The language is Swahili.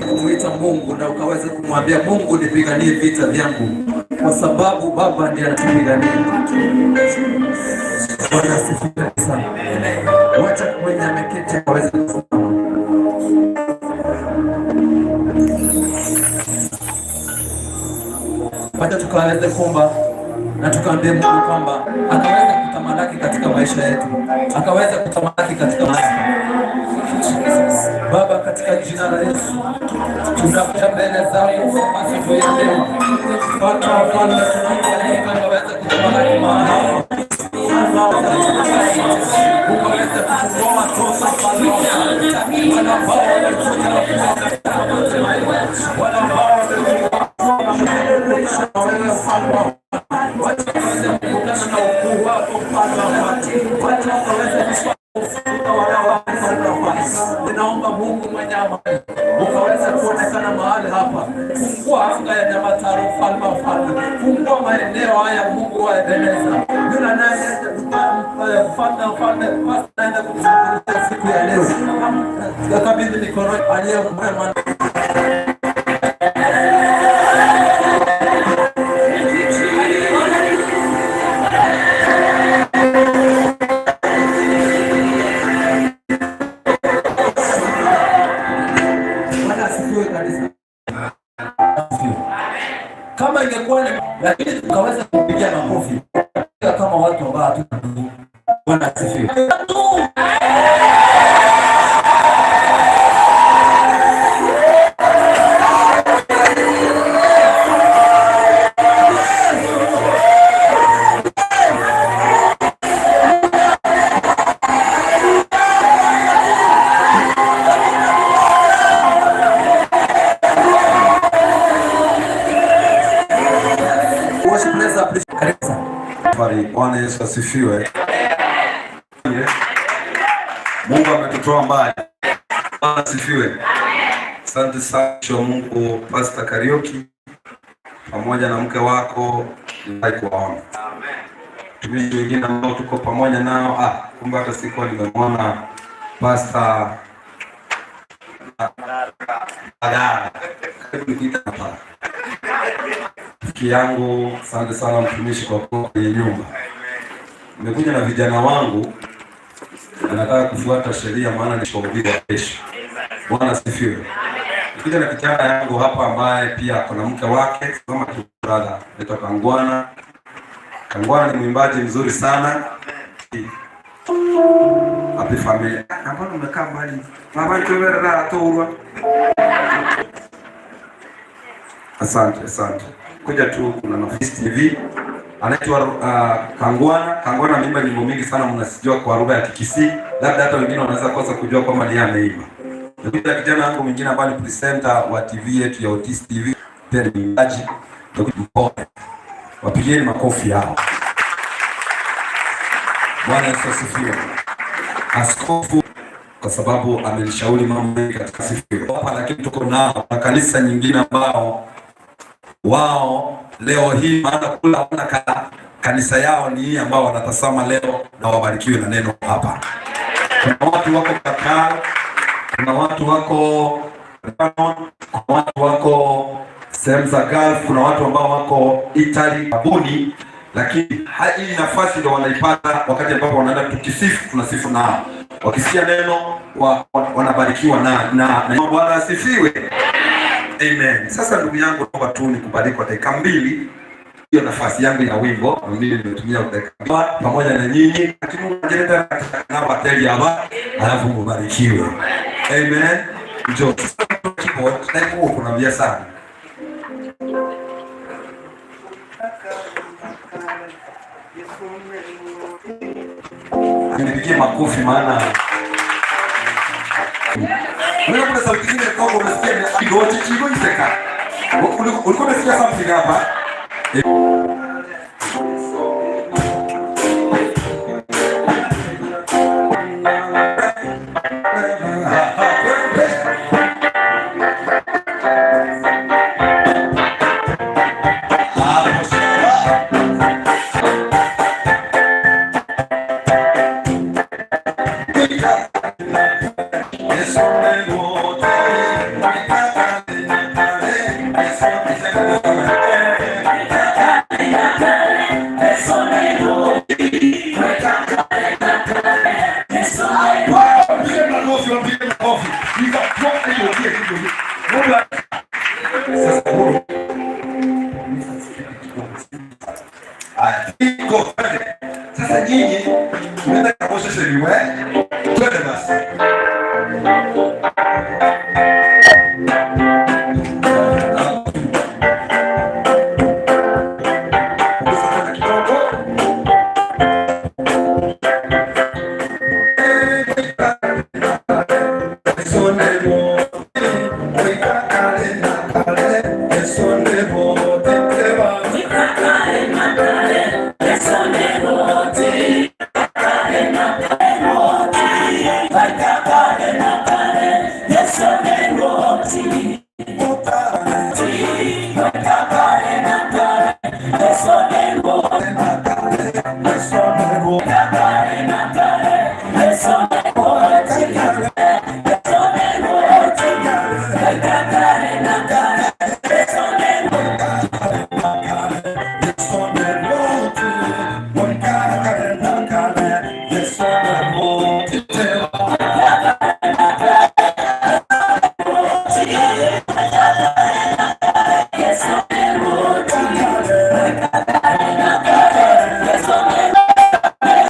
Kumwita Mungu na ukaweza kumwambia Mungu, nipiganie vita vyangu, kwa sababu Baba ndiye anatupigania. Bwana asifiwe sana. Wacha mwenye ameketi akaweza kusimama. Wacha tukaweze kuomba na tukaambie Mungu kwamba akaweza kutamalaki katika maisha yetu, akaweza kutamalaki katika maisha. Baba, katika jina la Yesu tunakuja mbele zako kwa siku ya leo. Bwana tunakualika ukaweza kutamalaki mahali ukaweza kutukomboa toka falme, wala ambao walikuja wala ambao ninaomba Mungu mwenye amani ukaweza kuonekana mahali hapa. Fungua anga ya Nyamataro, mfalme wa falme. Fungua maeneo haya Mungu wa Ebeneza. Yule naye mfalme wa falme naenda kuzungumzia siku ya leo. Nakabidhi mikononi aliye mwema. Kama ingekuwa lakini tukaweza kupigia makofi kama watu ambao hatuna. Bwana asifiwe. Bwana Yesu asifiwe. Mungu ametutoa mbali. Bwana asifiwe. Asante sana Mungu, Pastor Karioki pamoja na mke wako, nikuwaona. Amen. Tumishi wengine ambao tuko pamoja nao, kumbe hata sikuwa nimemwona Pastor Adara. Karibu nikita hapa. Rafiki yangu, asante sana mtumishi kwa kuwa kwenye nyumba. Nimekuja na vijana wangu, nataka kufuata sheria maana ni shahidi wa kesho. Bwana asifiwe. Nimekuja na kijana yangu hapa ambaye pia kuna mke wake, kama brother, anaitwa Kangwana. Kangwana ni mwimbaji mzuri sana. Happy family. Hapana umekaa mbali. Baba tuwera tourwa. Asante. Kuja tu kuna Nafisi TV. Anaitwa Kangwana. Kangwana ameimba nyimbo mingi sana mnasijua kwa lugha ya Kikisii. Labda hata wengine wanaweza kosa kujua kwamba ni ameimba. Nikuja kijana wangu mwingine ambaye ni presenter wa TV yetu ya Otis TV. Pia ni mwimbaji. Mpole. Wapigieni makofi yao. Bwana Yesu asifiwe. Askofu kwa sababu amenishauri mambo mengi katika siku hapa, lakini tuko na kanisa nyingine ambao wao leo hii maana kula wana kanisa yao ni hii ambao wanatazama leo, na wabarikiwe na neno hapa. Kuna watu wako Qatar, kuna watu wako Lebanon, kuna watu wako sehemu za Gulf, kuna watu ambao wako Italy, Abuni, lakini hii nafasi ndio wanaipata wakati ambapo wanaenda tukisifu, tunasifu nao. Wakisikia neno wanabarikiwa na Bwana asifiwe. Amen. Sasa ndugu yangu, naomba tu nikubariki kwa dakika mbili. Hiyo nafasi yangu ya wimbo mimi nimetumia dakika pamoja na nyinyi, lakini Mungu anajeleta na bateli hapa, alafu mbarikiwe. Amen. Njoo keyboard na kuna bia sana. Nipigie makofi maana wewe kuna sauti nyingine kwa unasikia ni kidogo chigo iseka. Ulikuwa unasikia something hapa? Sasa nyinyi mnaenda kabisa sheliwe. Twende basi.